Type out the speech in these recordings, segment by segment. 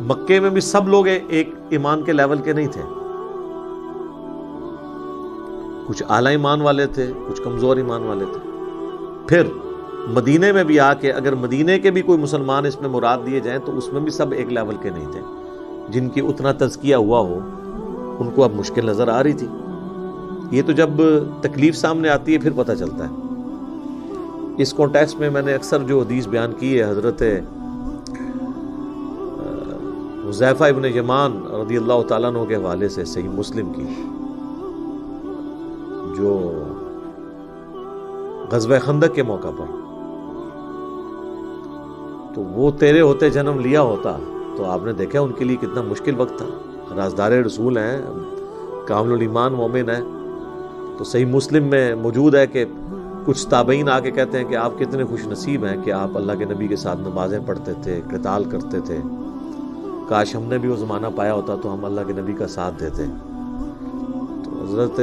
مکے میں بھی سب لوگ ایک ایمان کے لیول کے نہیں تھے، کچھ اعلیٰ ایمان والے تھے، کچھ کمزور ایمان والے تھے۔ پھر مدینے میں بھی آ کے اگر مدینے کے بھی کوئی مسلمان اس میں مراد دیے جائیں تو اس میں بھی سب ایک لیول کے نہیں تھے، جن کی اتنا تزکیہ ہوا ہو ان کو اب مشکل نظر آ رہی تھی۔ یہ تو جب تکلیف سامنے آتی ہے پھر پتہ چلتا ہے۔ اس کانٹیکسٹ میں میں نے اکثر جو حدیث بیان کی ہے حضرت حذیفہ ابن یمان رضی اللہ تعالیٰ عنہ کے حوالے سے صحیح مسلم کی، جو غزوہ خندق کے موقع پر، تو وہ تیرے ہوتے جنم لیا ہوتا تو آپ نے دیکھا ان کے لیے کتنا مشکل وقت تھا۔ رازدار رسول ہیں، کامل الایمان مومن ہیں، تو صحیح مسلم میں موجود ہے کہ کچھ تابعین آ کے کہتے ہیں کہ آپ کتنے خوش نصیب ہیں کہ آپ اللہ کے نبی کے ساتھ نمازیں پڑھتے تھے، قتال کرتے تھے، کاش ہم نے بھی وہ زمانہ پایا ہوتا تو ہم اللہ کے نبی کا ساتھ دیتے۔ تو حضرت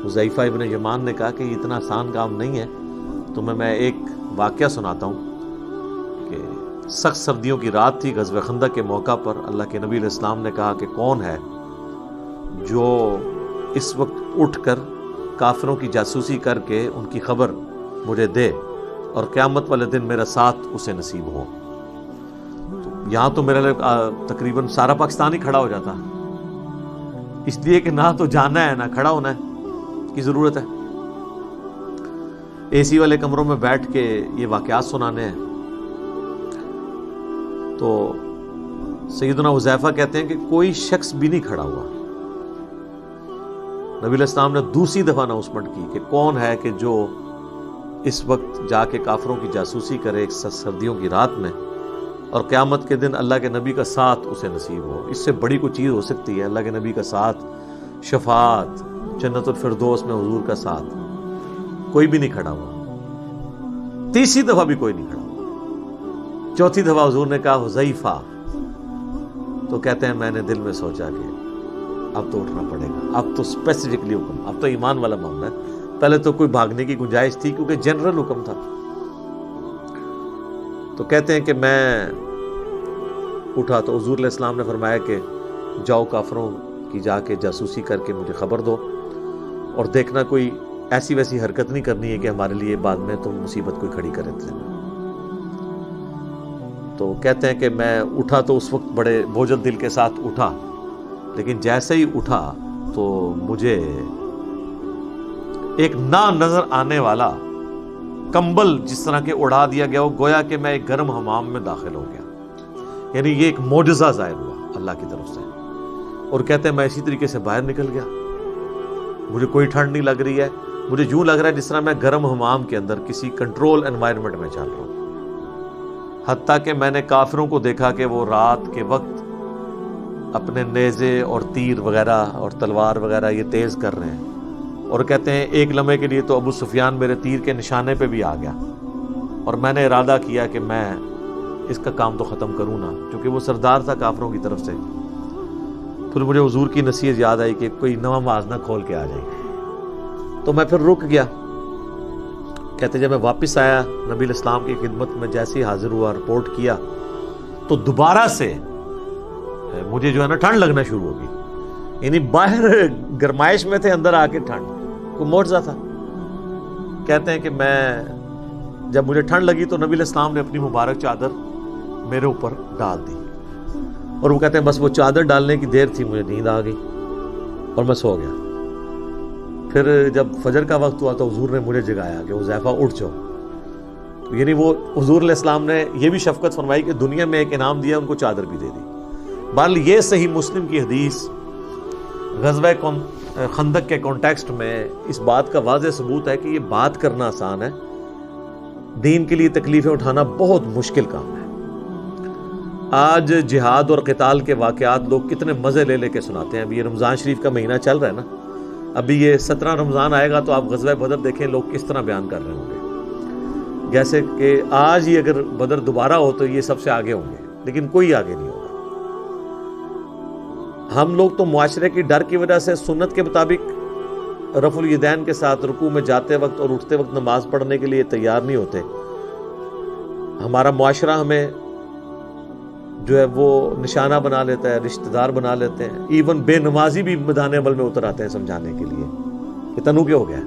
حذیفہ ابن یمان نے کہا کہ یہ اتنا آسان کام نہیں ہے، تو میں ایک واقعہ سناتا ہوں کہ سخت سردیوں کی رات تھی، غزوہ خندق کے موقع پر اللہ کے نبی علیہ السلام نے کہا کہ کون ہے جو اس وقت اٹھ کر کافروں کی جاسوسی کر کے ان کی خبر مجھے دے اور قیامت والے دن میرا ساتھ اسے نصیب ہو۔ تو یہاں تو میرے لیے تقریباً سارا پاکستان ہی کھڑا ہو جاتا، اس لیے کہ نہ تو جانا ہے نہ کھڑا ہونا ہے کی ضرورت ہے، اے سی والے کمروں میں بیٹھ کے یہ واقعات سنانے ہیں۔ تو سیدنا حذیفہ کہتے ہیں کہ کوئی شخص بھی نہیں کھڑا ہوا۔ نبی علیہ السلام نے دوسری دفعہ اناؤنسمنٹ کی کہ کون ہے کہ جو اس وقت جا کے کافروں کی جاسوسی کرے ایک سردیوں کی رات میں اور قیامت کے دن اللہ کے نبی کا ساتھ اسے نصیب ہو۔ اس سے بڑی کوئی چیز ہو سکتی ہے؟ اللہ کے نبی کا ساتھ، شفاعت، جنت الفردوس میں حضور کا ساتھ۔ کوئی بھی نہیں کھڑا ہوا، تیسری دفعہ بھی کوئی نہیں کھڑا ہوا، چوتھی دفعہ حضور نے کہا حذیفہ، تو کہتے ہیں میں نے دل میں سوچا کہ اب تو اٹھنا پڑے گا، اب تو اسپیسیفکلی حکم، اب تو ایمان والا معاملہ ہے۔ پہلے تو کوئی بھاگنے کی گنجائش تھی کیونکہ جنرل حکم تھا۔ تو کہتے ہیں کہ میں اٹھا تو حضور علیہ السلام نے فرمایا کہ جاؤ کافروں کی جا کے جاسوسی کر کے مجھے خبر دو، اور دیکھنا کوئی ایسی ویسی حرکت نہیں کرنی ہے کہ ہمارے لیے بعد میں تم مصیبت کوئی کھڑی کرے تھے۔ تو کہتے ہیں کہ میں اٹھا تو اس وقت بڑے بوجھل دل کے ساتھ اٹھا، لیکن جیسے ہی اٹھا تو مجھے ایک نہ نظر آنے والا کمبل جس طرح کے اڑا دیا گیا ہو، گویا کہ میں ایک گرم حمام میں داخل ہو گیا۔ یعنی یہ ایک معجزہ ظاہر ہوا اللہ کی طرف سے، اور کہتے ہیں میں اسی طریقے سے باہر نکل گیا، مجھے کوئی ٹھنڈ نہیں لگ رہی ہے، مجھے یوں لگ رہا ہے جس طرح میں گرم حمام کے اندر کسی کنٹرول انوائرمنٹ میں چل رہا ہوں۔ حتیٰ کہ میں نے کافروں کو دیکھا کہ وہ رات کے وقت اپنے نیزے اور تیر وغیرہ اور تلوار وغیرہ یہ تیز کر رہے ہیں، اور کہتے ہیں ایک لمحے کے لیے تو ابو سفیان میرے تیر کے نشانے پہ بھی آ گیا، اور میں نے ارادہ کیا کہ میں اس کا کام تو ختم کروں نا، کیونکہ وہ سردار تھا کافروں کی طرف سے۔ پھر مجھے حضور کی نصیحت یاد آئی کہ کوئی نواں موازنہ کھول کے آ جائے، تو میں پھر رک گیا۔ کہتے جب میں واپس آیا نبی علیہ السلام کی خدمت میں جیسے ہی حاضر ہوا، رپورٹ کیا، تو دوبارہ سے مجھے جو ہے نا ٹھنڈ لگنا شروع ہو گئی۔ یعنی باہر گرمائش میں تھے، اندر آ کے ٹھنڈ، کوئی معجزہ تھا۔ کہتے ہیں کہ میں جب مجھے ٹھنڈ لگی تو نبی علیہ السلام نے اپنی مبارک چادر میرے اوپر ڈال دی، اور وہ کہتے ہیں بس وہ چادر ڈالنے کی دیر تھی مجھے نیند آ گئی اور میں سو گیا۔ پھر جب فجر کا وقت ہوا تو حضور نے مجھے جگایا کہ حذیفہ اٹھ جاؤ۔ یعنی وہ حضور علیہ السلام نے یہ بھی شفقت فرمائی کہ دنیا میں ایک انعام دیا، ان کو چادر بھی دے دی۔ بہرحال یہ صحیح مسلم کی حدیث غزوہ خندق کے کانٹیکسٹ میں اس بات کا واضح ثبوت ہے کہ یہ بات کرنا آسان ہے، دین کے لیے تکلیفیں اٹھانا بہت مشکل کام ہے۔ آج جہاد اور قتال کے واقعات لوگ کتنے مزے لے لے کے سناتے ہیں۔ ابھی یہ رمضان شریف کا مہینہ چل رہا ہے نا، ابھی یہ 17 رمضان آئے گا تو آپ غزوہ بدر دیکھیں لوگ کس طرح بیان کر رہے ہوں گے، جیسے کہ آج ہی اگر بدر دوبارہ ہو تو یہ سب سے آگے ہوں گے، لیکن کوئی آگے نہیں ہوگا۔ ہم لوگ تو معاشرے کی ڈر کی وجہ سے سنت کے مطابق رفع الیدین کے ساتھ رکوع میں جاتے وقت اور اٹھتے وقت نماز پڑھنے کے لیے تیار نہیں ہوتے۔ ہمارا معاشرہ ہمیں جو ہے وہ نشانہ بنا لیتا ہے، رشتہ دار بنا لیتے ہیں، ایون بے نمازی بھی میدان عمل میں اتر آتے ہیں سمجھانے کے لیے کہ تنو کیا ہو گیا.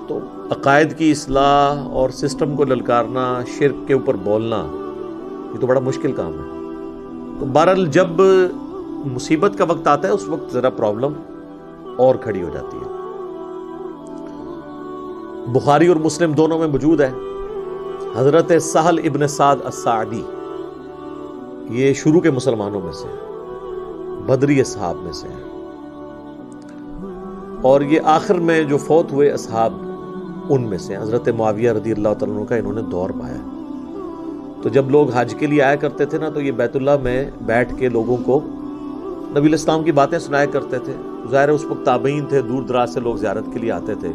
تو عقائد کی اصلاح اور سسٹم کو للکارنا، شرک کے اوپر بولنا، یہ تو بڑا مشکل کام ہے. تو بہرحال جب مصیبت کا وقت آتا ہے اس وقت ذرا پرابلم اور کھڑی ہو جاتی ہے. بخاری اور مسلم دونوں میں موجود ہے، حضرت سہل ابن سعد الساعدی، یہ شروع کے مسلمانوں میں سے، بدری اصحاب میں سے ہیں، اور یہ آخر میں جو فوت ہوئے اصحاب ان میں سے حضرت معاویہ رضی اللہ تعالیٰ عنہ کا انہوں نے دور پایا. تو جب لوگ حج کے لیے آیا کرتے تھے نا، تو یہ بیت اللہ میں بیٹھ کے لوگوں کو نبی علیہ السلام کی باتیں سنایا کرتے تھے. ظاہر ہے اس وقت تابعین تھے، دور دراز سے لوگ زیارت کے لیے آتے تھے.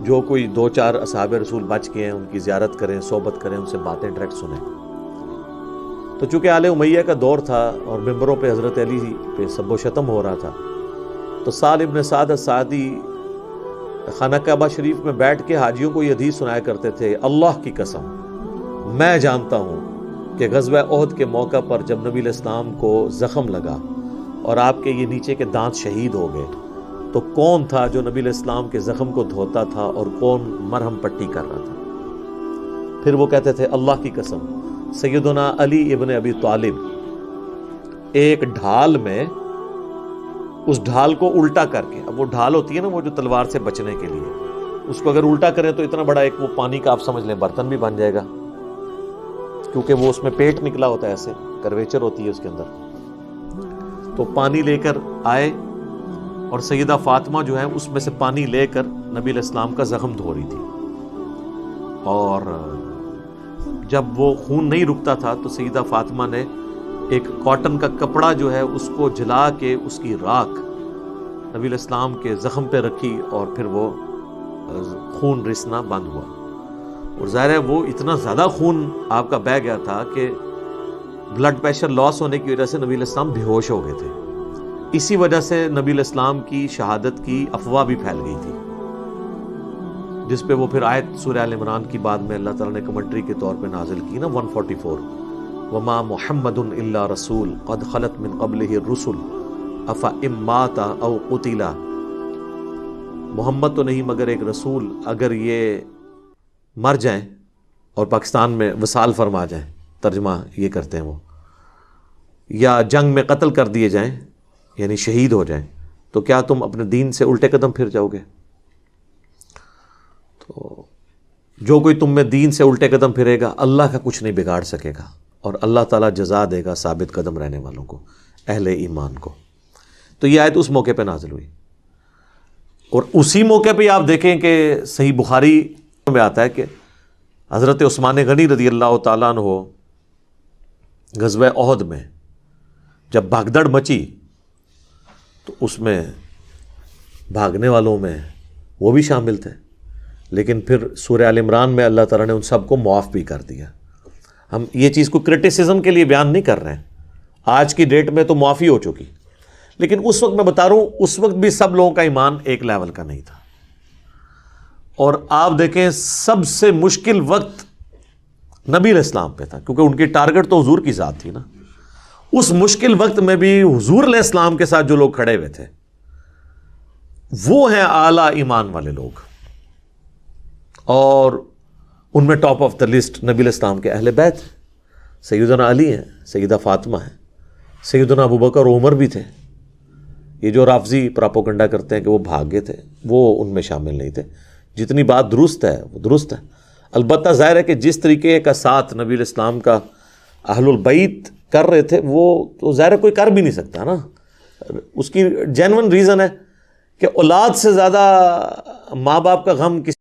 جو کوئی 2-4 اصحاب رسول بچ گئے ہیں ان کی زیارت کریں، صحبت کریں، ان سے باتیں ڈائریکٹ سنیں. تو چونکہ آل امیہ کا دور تھا اور ممبروں پہ حضرت علی پہ سب و شتم ہو رہا تھا، تو سہل ابن سعد الساعدی خانہ کعبہ شریف میں بیٹھ کے حاجیوں کو یہ حدیث سنایا کرتے تھے، اللہ کی قسم میں جانتا ہوں کہ غزوہ احد کے موقع پر جب نبی علیہ السلام کو زخم لگا اور آپ کے یہ نیچے کے دانت شہید ہو گئے، تو کون تھا جو نبی علیہ السلام کے زخم کو دھوتا تھا اور کون مرہم پٹی کر رہا تھا؟ پھر وہ کہتے تھے اللہ کی قسم سیدنا علی ابن ابی طالب ایک ڈھال میں، اس ڈھال کو الٹا کر کے، اب وہ ڈھال ہوتی ہے نا وہ جو تلوار سے بچنے کے لیے، اس کو اگر الٹا کریں تو اتنا بڑا ایک وہ پانی کا آپ سمجھ لیں برتن بھی بن جائے گا، کیونکہ وہ اس میں پیٹ نکلا ہوتا ہے، ایسے کرویچر ہوتی ہے اس کے اندر. تو پانی لے کر آئے اور سیدہ فاطمہ جو ہے اس میں سے پانی لے کر نبی علیہ السلام کا زخم دھو رہی تھی. اور جب وہ خون نہیں رکتا تھا تو سیدہ فاطمہ نے ایک کاٹن کا کپڑا جو ہے اس کو جلا کے اس کی راکھ نبی علیہ السلام کے زخم پہ رکھی اور پھر وہ خون رسنا بند ہوا. اور ظاہر ہے وہ اتنا زیادہ خون آپ کا بہہ گیا تھا کہ بلڈ پریشر لاس ہونے کی وجہ سے نبی علیہ السلام بے ہوش ہو گئے تھے. اسی وجہ سے نبی علیہ السلام کی شہادت کی افواہ بھی پھیل گئی تھی، جس پہ وہ پھر آیت سورہ آل عمران کی بعد میں اللہ تعالیٰ نے کمنٹری کے طور پہ نازل کی نا 144، وما محمد الا رسول قد خلت من قبلہ الرسل افإن مات او قتل، محمد تو نہیں مگر ایک رسول، اگر یہ مر جائیں اور پاکستان میں وصال فرما جائیں، ترجمہ یہ کرتے ہیں وہ، یا جنگ میں قتل کر دیے جائیں یعنی شہید ہو جائیں، تو کیا تم اپنے دین سے الٹے قدم پھر جاؤ گے؟ تو جو کوئی تم میں دین سے الٹے قدم پھرے گا اللہ کا کچھ نہیں بگاڑ سکے گا، اور اللہ تعالیٰ جزا دے گا ثابت قدم رہنے والوں کو، اہل ایمان کو. تو یہ آیت اس موقع پہ نازل ہوئی. اور اسی موقع پہ آپ دیکھیں کہ صحیح بخاری میں آتا ہے کہ حضرت عثمان غنی رضی اللہ تعالیٰ عنہ غزوہ احد میں جب بھگدڑ مچی تو اس میں بھاگنے والوں میں وہ بھی شامل تھے، لیکن پھر سورہ آل عمران میں اللہ تعالیٰ نے ان سب کو معاف بھی کر دیا. ہم یہ چیز کو کرٹیسزم کے لیے بیان نہیں کر رہے ہیں، آج کی ڈیٹ میں تو معافی ہو چکی، لیکن اس وقت میں بتا رہا ہوں اس وقت بھی سب لوگوں کا ایمان ایک لیول کا نہیں تھا. اور آپ دیکھیں سب سے مشکل وقت نبی علیہ السلام پہ تھا، کیونکہ ان کی ٹارگٹ تو حضور کی ذات تھی نا. اس مشکل وقت میں بھی حضور علیہ السلام کے ساتھ جو لوگ کھڑے ہوئے تھے وہ ہیں اعلیٰ ایمان والے لوگ، اور ان میں ٹاپ آف دا لسٹ نبی علیہ السلام کے اہل بیت، سیدنا علی ہیں، سیدہ فاطمہ ہیں، سیدنا ابوبکر اور عمر بھی تھے. یہ جو رافضی پراپوگنڈا کرتے ہیں کہ وہ بھاگے تھے، وہ ان میں شامل نہیں تھے. جتنی بات درست ہے وہ درست ہے. البتہ ظاہر ہے کہ جس طریقے کا ساتھ نبی علیہ السلام کا اہل البیت کر رہے تھے وہ تو ظاہر ہے کوئی کر بھی نہیں سکتا نا. اس کی جینون ریزن ہے کہ اولاد سے زیادہ ماں باپ کا غم کس